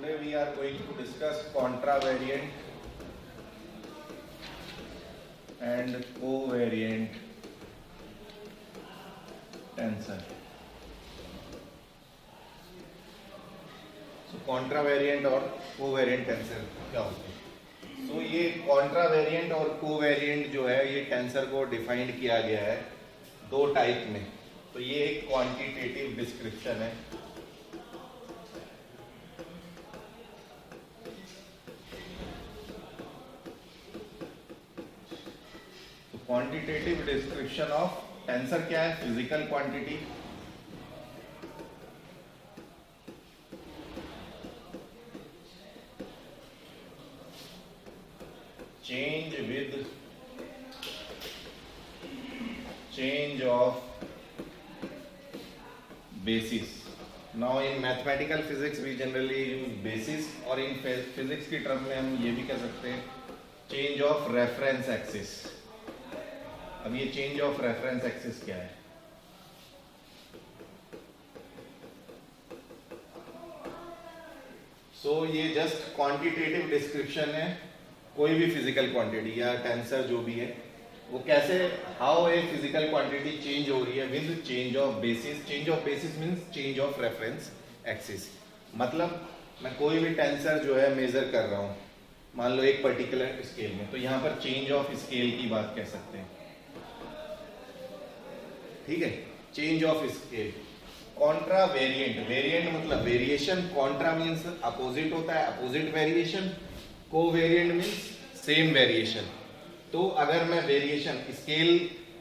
Today we are going to discuss contravariant and covariant tensor. So contravariant और covariant tensor क्या होते हैं? So ये contravariant और covariant जो है ये टेंसर को डिफाइंड किया गया है दो टाइप में. तो ये एक क्वांटिटेटिव डिस्क्रिप्शन है. क्वांटिटेटिव डिस्क्रिप्शन ऑफ टेंसर क्या है? Physical quantity. Change with change of basis. Now in mathematical physics we generally use basis और in physics की टर्म में हम ये भी कह सकते हैं change of reference axis. अब ये change of reference axis क्या है? So ये just quantitative description है कोई भी physical quantity या tensor जो भी है वो कैसे how a physical quantity change हो रही है with change of basis. Change of basis means change of reference axis. मतलब मैं कोई भी टेंसर जो है मेजर कर रहा हूं मान लो एक पर्टिकुलर स्केल में, तो यहां पर चेंज ऑफ स्केल की बात कह सकते हैं. ठीक है, change of scale. Contra variant. Variant मतलब वेरिएशन. कॉन्ट्रा मींस अपोजिट होता है, opposite variation. Covariant means same variation. तो अगर मैं वेरिएशन स्केल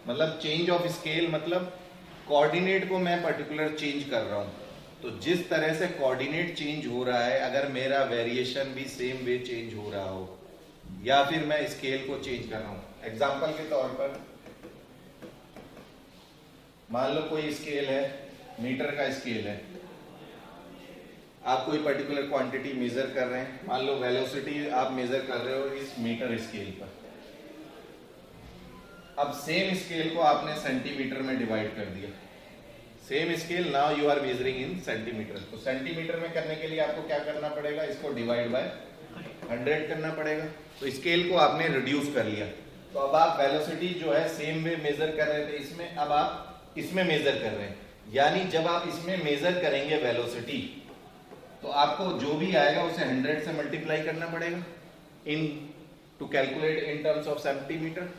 मतलब चेंज ऑफ स्केल मतलब कोऑर्डिनेट को मैं पर्टिकुलर चेंज कर रहा हूं, तो जिस तरह से कोऑर्डिनेट चेंज हो रहा है अगर मेरा वेरिएशन भी सेम वे चेंज हो रहा हो या फिर मैं स्केल को चेंज कर रहा हूं. एग्जांपल के तौर पर मान लो कोई स्केल है, मीटर का स्केल है. आप कोई पर्टिकुलर क्वांटिटी मेजर कर रहे हैं, मान लो वेलोसिटी आप मेजर कर रहे हो इस मीटर स्केल पर. अब सेम स्केल को आपने सेंटीमीटर में डिवाइड कर दिया. Same scale now you are measuring in centimeter. तो सेंटीमीटर में करने के लिए आपको क्या करना पड़ेगा? इसको डिवाइड बाय 100 करना पड़ेगा. तो स्केल को आपने रिड्यूस कर लिया. तो अब आप वेलोसिटी जो है सेम वे मेजर कर रहे थे इसमें, अब आप इसमें मेजर कर रहे हैं. यानी जब आप इसमें मेजर करेंगे वेलोसिटी तो आपको जो भी आएगा उसे 100 से मल्टीप्लाई करना पड़ेगा into calculate in terms of centimeter.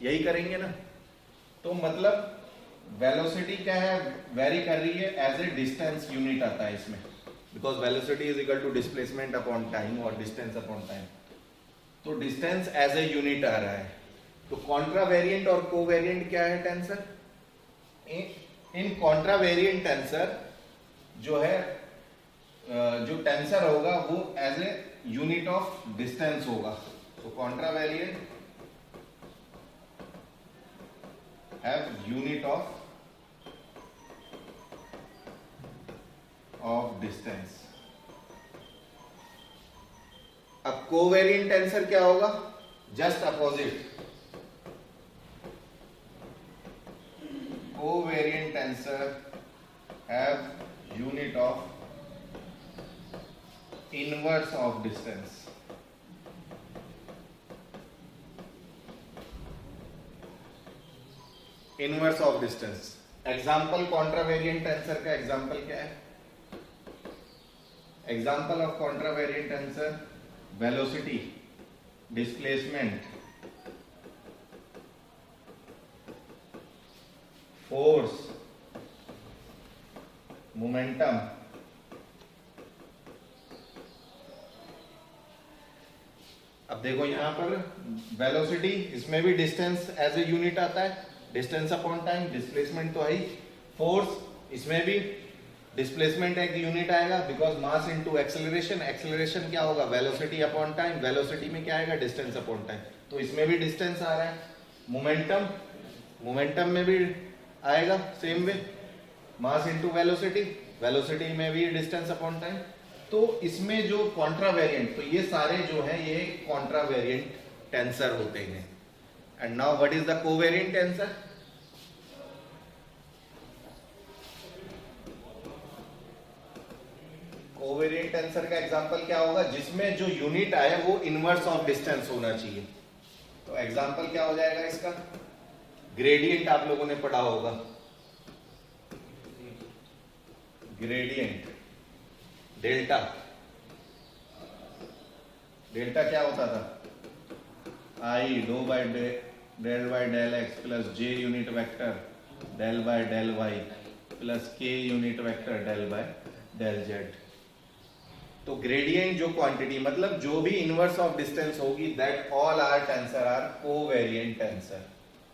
यही करेंगे ना. तो मतलब वेलोसिटी क्या है? वेरी कर रही है एज ए डिस्टेंस यूनिट आता है इसमें, because velocity is equal to displacement upon time और डिस्टेंस अपॉन टाइम. तो डिस्टेंस एज ए यूनिट आ रहा है. तो कॉन्ट्रावेरिएंट और कोवेरिएंट क्या है टेंसर? इन कॉन्ट्रावेरिएंट टेंसर जो है जो टेंसर होगा वो as a unit of distance होगा. तो contravariant have unit of distance. अब कोवेरिएंट टेंसर क्या होगा? Just opposite. Covariant tensor have unit of inverse of distance. Inverse of distance. Example contravariant tensor का एग्जाम्पल क्या है? Example of contravariant tensor velocity, displacement, force, momentum. अब देखो यहां पर वेलोसिटी, इसमें भी डिस्टेंस एज ए यूनिट आता है, डिस्टेंस अपॉन टाइम. डिस्प्लेसमेंट तो है ही. फोर्स, इसमें भी डिस्प्लेसमेंट एक यूनिट आएगा because mass into acceleration. Acceleration क्या होगा? Velocity upon time. वेलोसिटी में क्या आएगा? Distance upon time. तो इसमें भी डिस्टेंस आ रहा है. मोमेंटम, मोमेंटम में भी आएगा same way, mass into velocity. Velocity में भी डिस्टेंस अपॉन टाइम. तो इसमें जो कॉन्ट्रावेरिएंट, तो ये सारे जो है ये कॉन्ट्रावेरिएंट टेंसर होते हैं. And now what is the covariant tensor? Covariant tensor का एग्जांपल क्या होगा, जिसमें जो यूनिट आए वो इनवर्स ऑफ डिस्टेंस होना चाहिए। तो एग्जांपल क्या हो जाएगा इसका, ग्रेडियंट आप लोगों ने पढ़ा होगा, ग्रेडियंट डेल्टा। डेल्टा क्या होता था, I do by del by del X plus J unit vector del by del Y plus K unit vector del by del Z. तो ग्रेडियंट जो क्वांटिटी मतलब जो भी इनवर्स ऑफ डिस्टेंस होगी, that all are tensor are covariant tensor.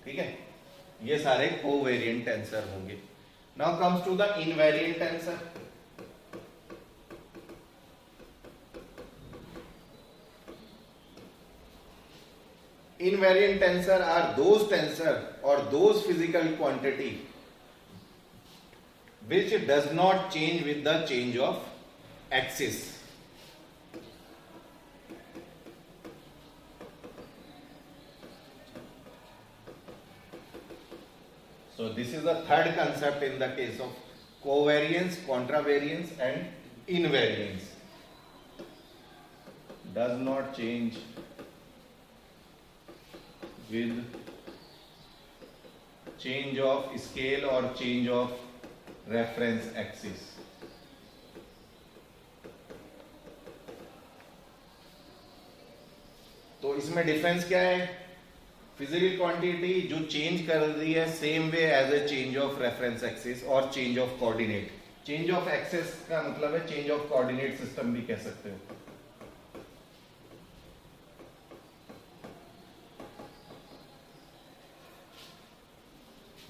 ठीक है, ये सारे कोवेरिएंट टेंसर होंगे। Now comes to the invariant tensor. Invariant tensor are those tensor or those physical quantity which does not change with the change of axis. So this is the third concept in the case of covariance, contravariance and invariance. Does not change with change of scale or change of reference axis. तो इसमें difference क्या है, physical quantity जो change कर रही है same way as a change of reference axis और change of coordinate. Change of axis का मतलब है चेंज ऑफ कोऑर्डिनेट सिस्टम भी कह सकते हो।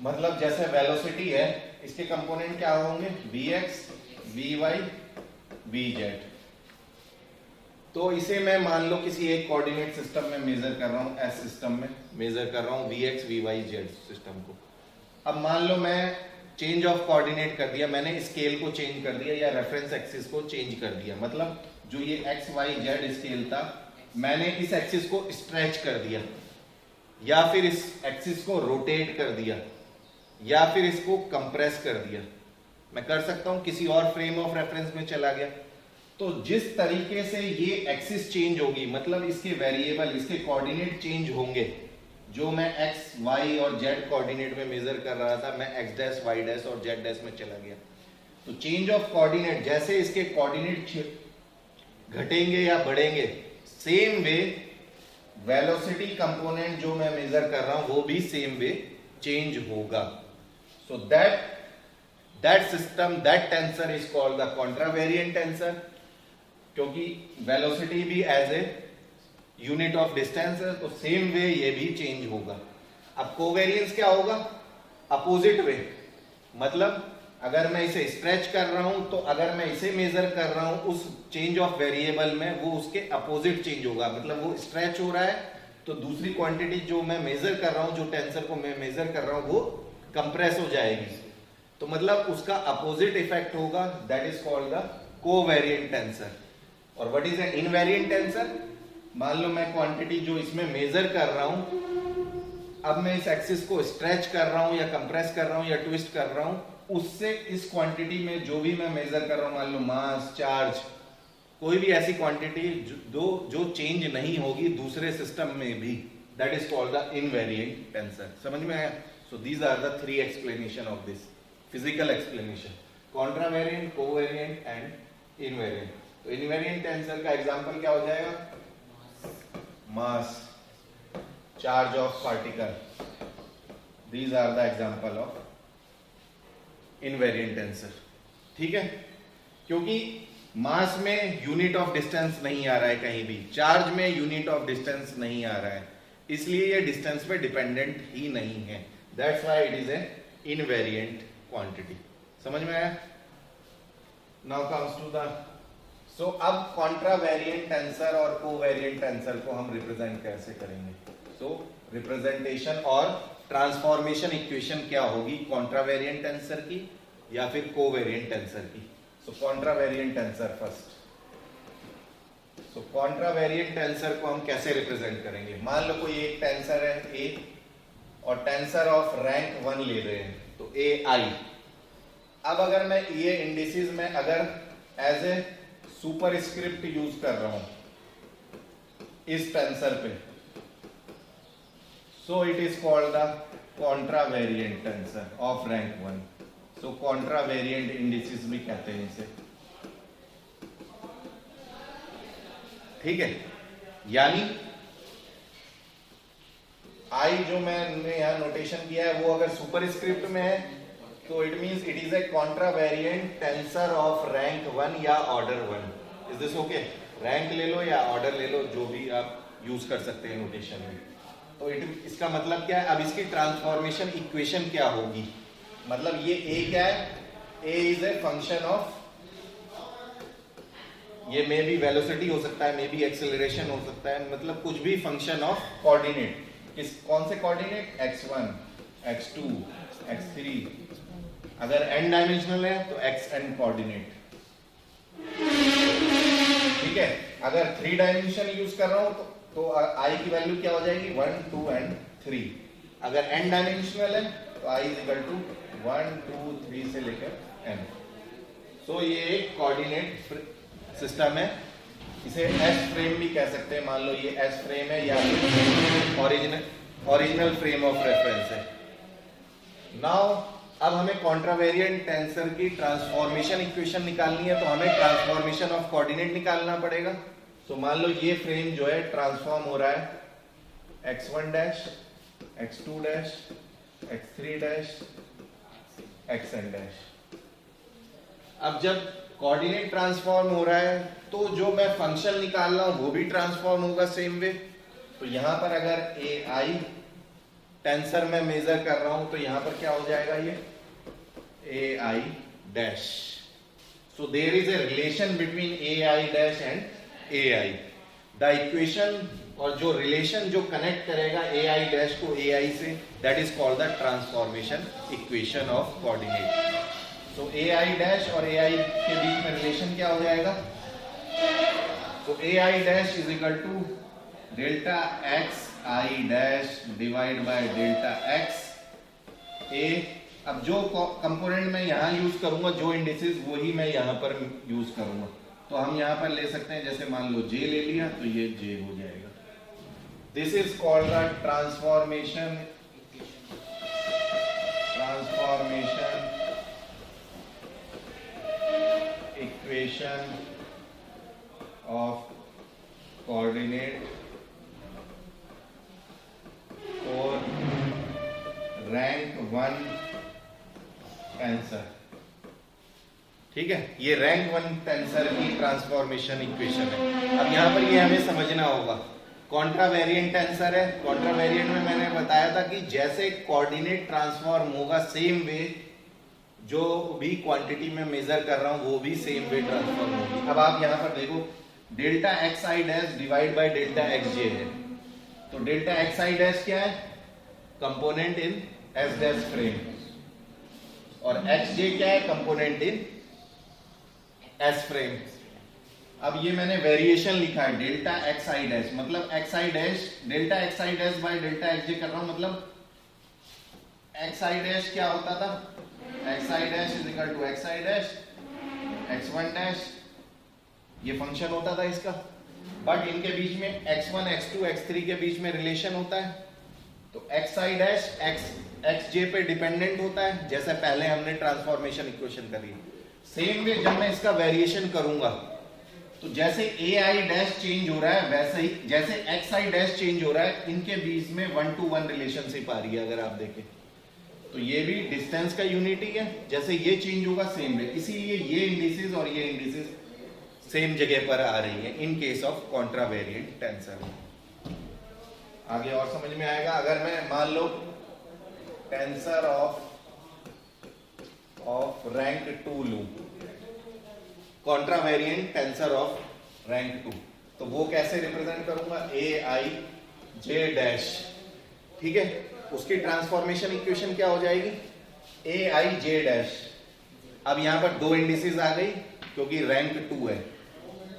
मतलब जैसे वेलोसिटी है, इसके कंपोनेंट क्या होंगे, vx, vy, vz। तो इसे मैं मान लो किसी एक कोऑर्डिनेट सिस्टम में मेजर कर रहा हूं, एस सिस्टम में मेजर कर रहा हूं vx, vy, z सिस्टम को। अब मान लो मैं चेंज ऑफ कोऑर्डिनेट कर दिया, मैंने स्केल को चेंज कर दिया या रेफरेंस एक्सिस को चेंज कर दिया। मतलब जो ये x, y, z स्केल था, मैंने इस एक्सिस को स्ट्रेच कर दिया या फिर इस एक्सिस को रोटेट कर दिया या फिर इसको कंप्रेस कर दिया। मैं कर सकता हूं किसी और फ्रेम ऑफ रेफरेंस में चला गया। तो जिस तरीके से ये एक्सिस चेंज होगी, मतलब इसके वेरिएबल, इसके कोऑर्डिनेट चेंज होंगे। जो मैं x, y और z कोऑर्डिनेट में मेजर कर रहा था, मैं x डैश, y डैश और z डैश में चला गया। तो चेंज ऑफ कोऑर्डिनेट, जैसे इसके कोऑर्डिनेट घटेंगे या बढ़ेंगे, सेम वे वेलोसिटी कंपोनेंट जो मैं मेजर कर रहा हूं वो भी सेम वे चेंज होगा। So that system, that tensor is called the contravariant tensor, क्योंकि वेलोसिटी भी as a unit of distance है, तो सेम वे ये भी चेंज होगा। अब कोवेरियंस क्या होगा, अपोजिट वे। मतलब अगर मैं इसे स्ट्रेच कर रहा हूं, तो अगर मैं इसे मेजर कर रहा हूं उस चेंज ऑफ वेरिएबल में, वो उसके अपोजिट चेंज होगा। मतलब वो स्ट्रेच हो रहा है तो दूसरी क्वांटिटी जो मैं मेजर कर रहा हूं, जो टेंसर को मैं मेजर कर रहा हूं, वो कंप्रेस हो जाएगी। तो मतलब उसका अपोजिट इफेक्ट होगा, that is called the covariant tensor. और what is an invariant tensor, मान लो मैं क्वांटिटी जो इसमें मेजर कर रहा हूं, अब मैं इस एक्सिस को स्ट्रेच कर रहा हूं या कंप्रेस कर रहा हूं या ट्विस्ट कर रहा हूं, उससे इस क्वांटिटी में जो भी मैं मेजर कर रहा हूं, मान लो मास, चार्ज, कोई भी ऐसी क्वांटिटी जो चेंज नहीं होगी दूसरे सिस्टम में भी, that is called the invariant tensor. समझ में आया? So these are the three explanation of this physical explanation: contravariant, covariant and invariant. तो invariant tensor का example क्या हो जाएगा, mass, charge of particle, these are the example of invariant tensor। ठीक है, क्योंकि मास में यूनिट ऑफ डिस्टेंस नहीं आ रहा है कहीं भी, चार्ज में यूनिट ऑफ डिस्टेंस नहीं आ रहा है, इसलिए ये डिस्टेंस पे डिपेंडेंट ही नहीं है। That's why it is a invariant quantity। समझ में आया? Now comes to the so अब contravariant tensor और covariant tensor को हम रिप्रेजेंट कैसे करेंगे? So रिप्रेजेंटेशन और ट्रांसफॉर्मेशन इक्वेशन क्या होगी contravariant tensor की या फिर covariant tensor की? So contravariant tensor first। So contravariant tensor को हम कैसे रिप्रेजेंट करेंगे? मान लो कोई एक टेंसर है A और टेंसर ऑफ रैंक 1 ले रहे हैं, तो ए आई। अब अगर मैं ये इंडिसेस में अगर as a superscript use कर रहा हूं इस टेंसर पे, so it is called the contravariant tensor of rank 1। So contravariant indices भी कहते हैं इसे, ठीक है। यानी आई जो मैंने यहां नोटेशन किया है वो अगर सुपर स्क्रिप्ट में है तो it means it is a contravariant tensor of rank 1 या order 1। Is this okay? Rank ले लो या ऑर्डर ले लो, जो भी आप यूज कर सकते हैं नोटेशन में। तो इसका मतलब क्या है? अब इसकी ट्रांसफॉर्मेशन इक्वेशन क्या होगी? मतलब ये ए क्या है? ए इज ए फंक्शन ऑफ, ये मे बी वेलोसिटी हो सकता है, मे बी एक्सेलरेशन हो सकता है, मतलब कुछ भी फंक्शन ऑफ कोऑर्डिनेट। कौन से कोऑर्डिनेट? x1, x2, x3। अगर n डायमेंशनल है तो xn कोऑर्डिनेट, ठीक है। अगर 3 डायमेंशन यूज कर रहा हूं तो i की वैल्यू क्या हो जाएगी? 1, 2 एंड 3। अगर n डायमेंशनल है तो i इज इक्वल टू 1, 2, 3 से लेकर n। तो ये एक कोऑर्डिनेट सिस्टम है, इसे एस फ्रेम भी कह सकते हैं। मान लो ये एस फ्रेम है या ओरिजिनल फ्रेम ऑफ रेफरेंस है। नाउ अब हमें कॉन्ट्रावेरिएंट टेंसर की ट्रांसफॉर्मेशन इक्वेशन निकालनी है, तो हमें ट्रांसफॉर्मेशन ऑफ कोऑर्डिनेट निकालना पड़ेगा। तो मान लो ये फ्रेम जो है ट्रांसफॉर्म हो रहा है x1 dash, x2 dash, x3 dash, xn dash. अब जब कोऑर्डिनेट ट्रांसफॉर्म हो रहा है तो जो मैं फंक्शन निकाल रहा हूं वो भी ट्रांसफॉर्म होगा सेम वे। तो यहां पर अगर ए आई टेंसर में मेजर कर रहा हूं तो यहां पर क्या हो जाएगा? ये A I dash. So there is a relation between A I dash and A I. The equation और जो रिलेशन जो कनेक्ट करेगा ए आई डैश को ए आई से, that is called the transformation equation of coordinate. तो ए आई डैश और ए आई के बीच में रिलेशन क्या हो जाएगा? तो A I dash is equal to delta X I dash divide by delta X A. अब जो कंपोनेंट मैं यहां यूज करूंगा, जो इंडिसेस, वही मैं यहां पर यूज करूंगा। तो हम यहां पर ले सकते हैं, जैसे मान लो जे ले लिया तो ये जे हो जाएगा। This is called the transformation equation of coordinate for rank 1 tensor. ठीक है, ये रैंक 1 टेंसर की ट्रांसफॉर्मेशन इक्वेशन है। अब यहां पर ये हमें समझना होगा, कॉन्ट्रावेरिएंट टेंसर है। कॉन्ट्रावेरिएंट में मैंने बताया था कि जैसे कोऑर्डिनेट ट्रांसफॉर्म होगा सेम वे, जो भी क्वांटिटी में मेजर कर रहा हूं वो भी सेम वे ट्रांसफॉर्म होगी। अब आप यहां पर देखो, delta X I dash divide by delta X J है। तो डेल्टा एक्स आई डैश क्या है? Component in S dash frame. और एक्स जे क्या है? Component in S frame. अब ये मैंने वेरिएशन लिखा है डेल्टा एक्स आई डैश, मतलब X I dash, delta X I dash by delta X J कर रहा हूं। मतलब एक्स आई डैश क्या होता था? X I dash is equal to x I dash x1 dash, ये फंक्शन होता था इसका। बट इनके बीच में x1, x2, x3 के बीच में रिलेशन होता है। तो एक्स आई डैश एक्स जे पे डिपेंडेंट होता है, जैसे पहले हमने ट्रांसफॉर्मेशन इक्वेशन करी। सेम वे जब मैं इसका वेरिएशन करूंगा तो जैसे ए आई डैश चेंज हो रहा है, वैसे ही जैसे एक्स आई डैश चेंज हो रहा है, इनके बीच में 1-to-1 रिलेशनशिप आ रही है। अगर आप देखें तो ये भी डिस्टेंस का यूनिट ही है, जैसे ये चेंज होगा सेम वे, इसीलिए ये इंडिसेस और ये इंडिसेस सेम जगह पर आ रही है in case of contravariant tensor. आगे और समझ में आएगा। अगर मैं मान लो टेंसर ऑफ रैंक 2 लूं, कॉन्ट्रावेरिएंट टेंसर ऑफ रैंक 2, तो वो कैसे रिप्रेजेंट करूंगा? ए आई जे डैश। ठीक है, उसकी ट्रांसफॉर्मेशन इक्वेशन क्या हो जाएगी? ए आई जे डैश। अब यहां पर 2 इंडिसेस आ गई क्योंकि रैंक 2 है।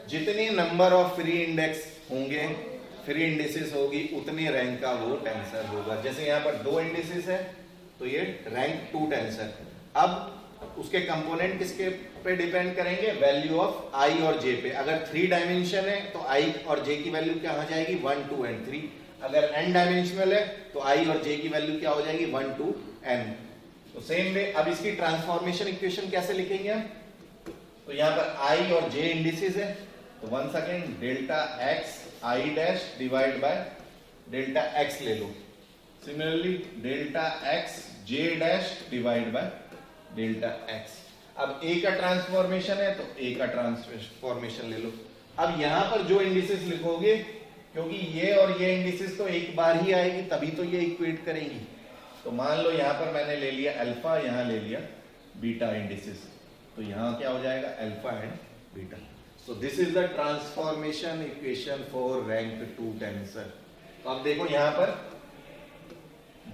जितने नंबर ऑफ फ्री इंडेक्स होंगे, फ्री इंडिसेस होगी, उतने रैंक का वो टेंसर होगा। जैसे यहां पर 2 इंडिसेस है तो ये रैंक 2 टेंसर। अब उसके कंपोनेंट किसके पे डिपेंड करेंगे? वैल्यू ऑफ आई और जे पे। अगर 3 डायमेंशन है तो आई और जे की वैल्यू क्या हो जाएगी? 1 2 एंड 3। अगर n डायमेंशनल है तो आई और जे की वैल्यू क्या हो जाएगी? 1 2 n। तो सेम वे अब इसकी ट्रांसफॉर्मेशन इक्वेशन कैसे लिखेंगे हम? तो यहां पर आई और जे इंडिसेस है, तो once again delta X I dash divide by delta X ले लो। Similarly delta X J dash divide by delta X. अब ए का ट्रांसफॉर्मेशन है तो ए का ट्रांसफॉर्मेशन ले लो। अब यहां पर जो इंडिसेस लिखोगे, क्योंकि ये और ये इंडिसेस तो एक बार ही आएगी तभी तो ये इक्वेट करेंगी। तो मान लो यहां पर मैंने ले लिया अल्फा, यहां ले लिया बीटा इंडिसेस, तो यहां क्या हो जाएगा? Alpha and beta. So this is the transformation equation for rank 2 tensor. तो अब देखो यहां पर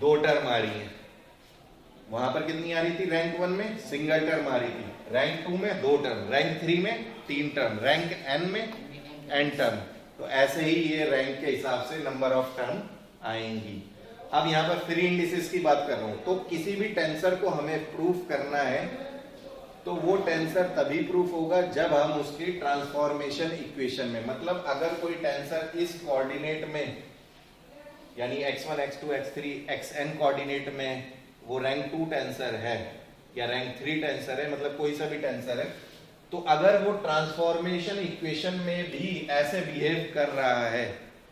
2 टर्म आ रही है, वहां पर कितनी आ रही थी? रैंक 1 में सिंगल टर्म आ रही थी, रैंक 2 में 2 टर्म, रैंक 3 में 3 टर्म, रैंक n में n टर्म। तो ऐसे ही ये रैंक के हिसाब से नंबर ऑफ टर्म आएंगी। अब यहां पर फ्री इंडिसेस की बात कर रहा हूं, तो किसी भी टेंसर को हमें प्रूफ करना है तो वो टेंसर तभी प्रूफ होगा जब हम उसकी ट्रांसफॉर्मेशन इक्वेशन में, मतलब अगर कोई टेंसर इस कोऑर्डिनेट में यानी x1 x2 x3 xn coordinate में वो रैंक 2 टेंसर है या रैंक 3 टेंसर है, मतलब कोई सा भी टेंसर है, तो अगर वो ट्रांसफॉर्मेशन इक्वेशन में भी ऐसे बिहेव कर रहा है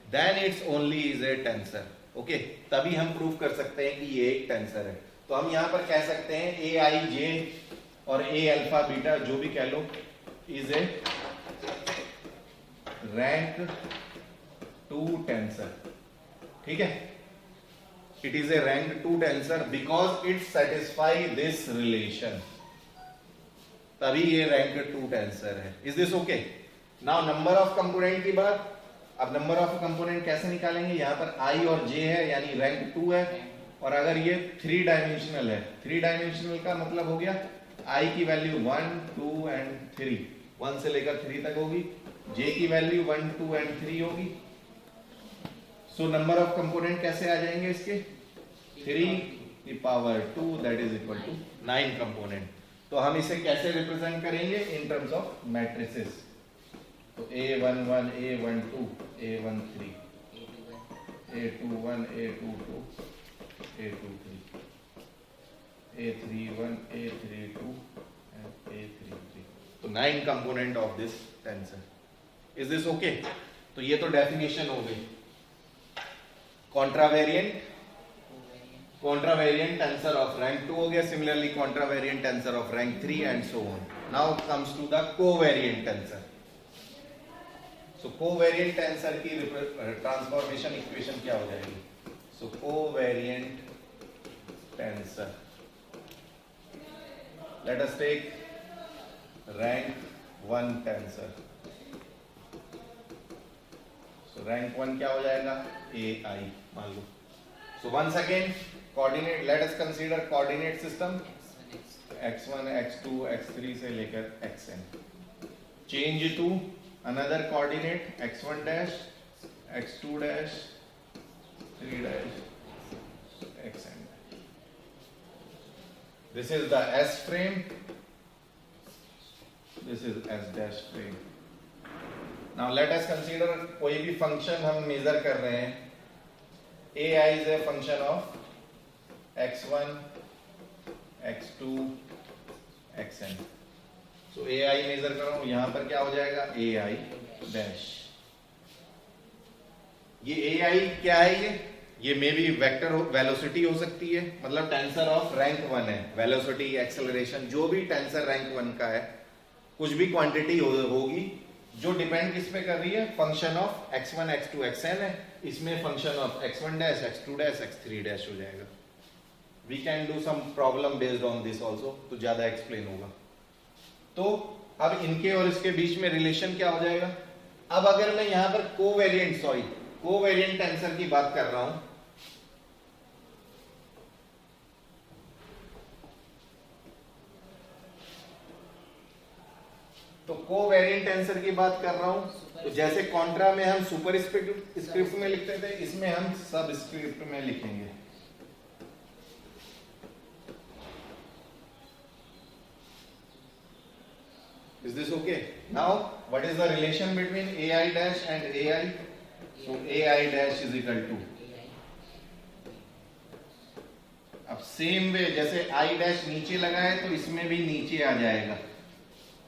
then it's only is a tensor. Okay, तभी हम प्रूफ कर सकते हैं कि ये एक टेंसर है। तो हम यहां पर कह सकते हैं ए आई जे और ए अल्फा बीटा जो भी कह लो इज ए रैंक 2 टेंसर। ठीक है, it is A rank 2 tensor because it satisfy this relation, तभी ये रैंक 2 टेंसर है। Is this okay? Now number of component की बात। अब नंबर ऑफ कंपोनेंट कैसे निकालेंगे? यहां पर आई और जे है यानी रैंक 2 है, और अगर ये 3 डायमेंशनल है, 3 डायमेंशनल का मतलब हो गया आई की वैल्यू 1 2 एंड 3, 1 से लेकर 3 तक होगी, जे की वैल्यू 1 2 एंड 3 होगी। सो नंबर ऑफ कंपोनेंट कैसे आ जाएंगे इसके? 3 की power 2 that is equal to 9 component. तो हम इसे कैसे रिप्रेजेंट करेंगे? In terms of matrices. तो A11 A12 A13 A21 A22 A23 A31 A32 and A33। तो 9 component of this tensor. Is this okay? तो ये तो डेफिनेशन हो गई। कॉन्ट्रावेरिएंट टेंसर ऑफ रैंक 2 हो गया, similarly contravariant tensor of rank 3 and so on. Now comes to the covariant tensor. So covariant tensor की transformation equation क्या हो जाएगी? So covariant tensor, let us take rank 1 tensor. So rank 1 क्या हो जाएगा? A I मान लो। So once again coordinate, let us consider coordinate system x1 x2 x3 से लेकर xn। Change to another coordinate x1 dash x2 dash 3 dash xn। this is the S frame, this is S dash frame। now let us consider कोई भी function हम major कर रहे हैं, ai is a function of x1 x2 xn। तो A I major कर रहा हूं, यहां पर क्या हो जाएगा? A I dash. ये ए आई क्या है? ये मे भी वेक्टर वेलोसिटी हो सकती है, मतलब टेंसर ऑफ रैंक 1 है। वेलोसिटी एक्सेलरेशन जो भी टेंसर रैंक 1 का है, कुछ भी क्वांटिटी होगी जो डिपेंड किस पे कर रही है? Function of x1 x2 xn है, इसमें function of x1 dash x2 dash x3 dash हो जाएगा। We can do some problem based on this also, तो ज्यादा एक्सप्लेन होगा। तो अब इनके और इसके बीच में रिलेशन क्या हो जाएगा? अब अगर मैं यहां पर कोवेरिएंट टेंसर की बात कर रहा हूं, तो कोवेरिएंट टेंसर की बात कर रहा हूं, तो जैसे कॉन्ट्रा में हम सुपर स्क्रिप्ट में लिखते थे, इसमें हम सब स्क्रिप्ट में लिखेंगे। Is this okay? Now, what is the relation between AI dash and AI? So AI dash is equal to, अब सेम वे जैसे I डैश नीचे लगा है तो इसमें भी नीचे आ जाएगा,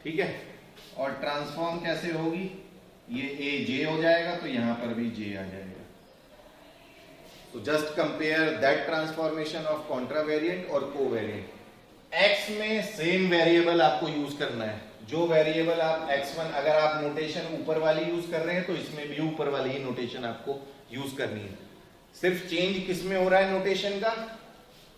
ठीक है। और ट्रांसफॉर्म कैसे होगी, ये A J हो जाएगा तो यहां पर भी J आ जाएगा। तो just compare that transformation of contravariant और कोवेरिएंट। X में सेम वेरिएबल आपको यूज करना है, जो वेरिएबल आप x1, अगर आप नोटेशन ऊपर वाली यूज कर रहे हैं तो इसमें भी ऊपर वाली ही नोटेशन आपको यूज करनी है। सिर्फ चेंज किस में हो रहा है नोटेशन का,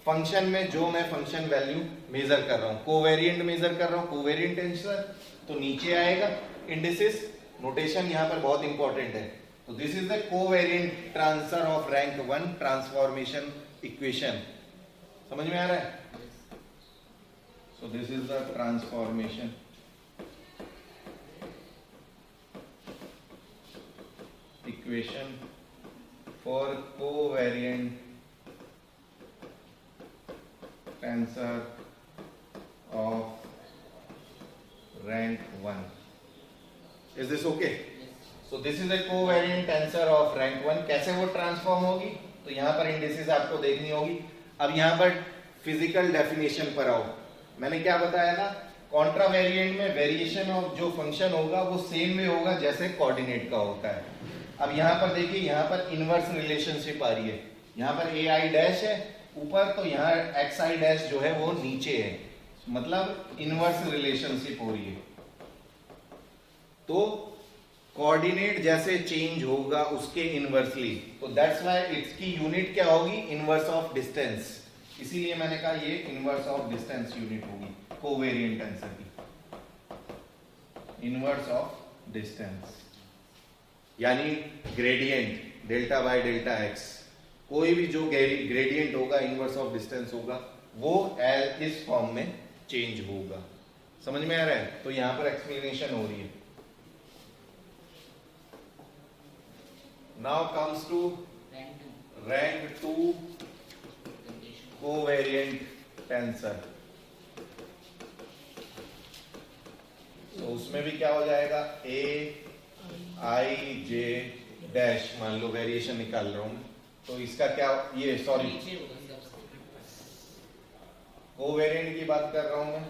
फंक्शन में जो मैं फंक्शन वैल्यू मेजर कर रहा हूं, कोवेरिएंट मेजर कर रहा हूं, कोवेरिएंट टेंसर तो नीचे आएगा इंडिसेस। नोटेशन यहां पर बहुत इंपॉर्टेंट है। तो this is the covariant transfer of rank 1 transformation equation. समझ में आ रहा है? So this is the transformation equation for covariant tensor of rank 1. Is this okay? So this is a covariant tensor of rank 1. कैसे वो transform होगी, तो यहां पर इंडिसेस आपको देखनी होगी। अब यहां पर फिजिकल डेफिनेशन पर आओ। मैंने क्या बताया था, कॉन्ट्रावेरिएंट में वेरिएशन ऑफ जो फंक्शन होगा वो सेम वे होगा जैसे कोऑर्डिनेट का होता है। अब यहां पर देखिए, यहां पर इनवर्स रिलेशनशिप आ रही है। यहां पर ए आई डैश है ऊपर, तो यहाँ एक्स आई डैश जो है वो नीचे है, मतलब इनवर्स रिलेशनशिप हो रही है। तो कोऑर्डिनेट जैसे चेंज होगा उसके इनवर्सली, तो दैट्स व्हाई इसकी यूनिट क्या होगी, इनवर्स ऑफ डिस्टेंस। इसीलिए मैंने कहा ये इनवर्स ऑफ डिस्टेंस यूनिट होगी कोवेरिएंट टेंसर की, इनवर्स ऑफ डिस्टेंस यानी gradient delta by delta x. कोई भी जो ग्रेडियंट होगा, इनवर्स ऑफ डिस्टेंस होगा, वो इस फॉर्म में चेंज होगा। समझ में आ रहा है? तो यहां पर एक्सप्लेनेशन हो रही है। Now comes to rank 2 covariant tensor. तो उसमें भी क्या हो जाएगा, ए आई जे डैश, मान लो वेरिएशन निकाल रहा हूं, तो इसका क्या, ये सॉरी कोवेरिएंट की बात कर रहा हूं मैं।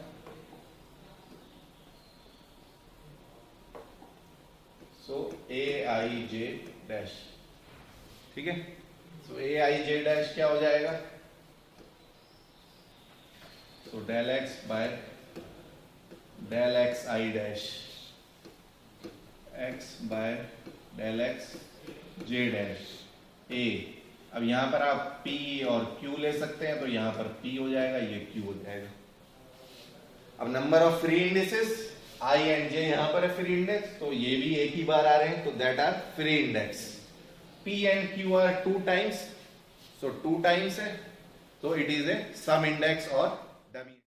सो ए आई जे डैश, ठीक है। सो ए आई जे डैश क्या हो जाएगा, so del X by del X I dash, X by del X J dash A. अब यहां पर आप P और Q ले सकते हैं, तो यहां पर P हो जाएगा, ये Q हो जाएगा। अब number of free indices I and J यहां पर है फ्री इंडेक्स, तो ये भी एक ही बार आ रहे हैं, तो that are free index. P and Q are 2 times, so 2 times है, तो it is a sum index और